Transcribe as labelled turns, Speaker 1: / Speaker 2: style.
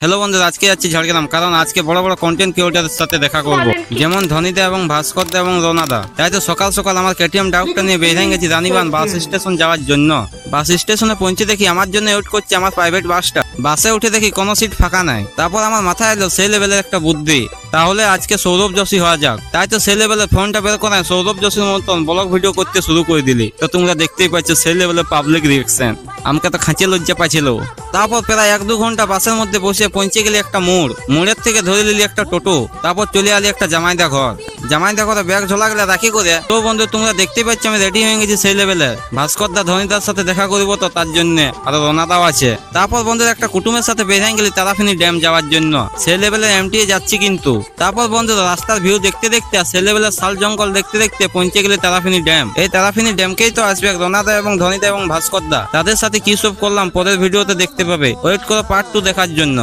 Speaker 1: Hello বন্ধুরা, আজকে যাচ্ছি ঝাড়গ্রাম, কারণ আজকে বড় বড় কন্টেন্ট ক্রিয়েটরের সাথে দেখা করব, যেমন ধনিদা এবং ভাস্করদা এবং রোনাদা। তাই তো সকাল সকাল আমার কেটিএম ডাউকটা নিয়ে বেরিয়ে গেছি রানীবান বাস স্টেশন যাওয়ার জন্য। বাস স্টেশনে পৌঁছে দেখি আমার জন্য ওয়েট করছে আমার প্রাইভেট বাসটা। বাসে উঠে দেখি কোনো সিট ফাঁকা নাই। তারপর আমার মাথায় এলো সেই লেভেলের একটা বুদ্ধি, তাহলে আজকে সৌরভ যোশী হওয়া যাক। তাই তো সেই লেভেলের ফোনটা বের করে সৌরভ যোশীর মতন ব্লগ ভিডিও করতে শুরু করে দিলি। তো তোমরা দেখতেই পাচ্ছ সেই লেভেলের পাবলিক রিয়েকশন। আমাকে তো খাঁচে লজ্জা পাচ্ছিল। তারপর প্রায় 1-2 ঘন্টা বাসের মধ্যে বসে পৌঁছে গেলি একটা মোড়। মোড়ের থেকে ধরে নিলি একটা টোটো। তারপর চলে আলি একটা জামাইদা ঘর। জামাইদা ঘরে ব্যাগ ঝোলা গেলে রাখি করে। তো বন্ধু তোমরা দেখতেই পাচ্ছ আমি রেডি হয়ে গেছি সেই লেভেলের। ভাস্করদা ধনিদার সাথে দেখা করবো তো তার জন্য, আর রোনাদাও আছে। তারপর বন্ধুদের একটা কুটুমের সাথে বেরিয়ে গেলি তারাফিনি ড্যাম যাওয়ার জন্য। সেই লেভেলের এমটি যাচ্ছি কিন্তু। তারপর বন্ধুরা রাস্তার ভিউ দেখতে দেখতে আর সেই লেভেলের শাল জঙ্গল দেখতে দেখতে পৌঁছে গেলি তারাফিনি ড্যাম। এই তারাফিনি ড্যামকেই তো আসবে রোনাদা এবং ধনিদা এবং ভাস্করদা। তাদের সাথে কি সব করলাম পরের ভিডিওতে দেখতে পাবে। ওয়েট করো পার্ট 2 দেখার জন্য।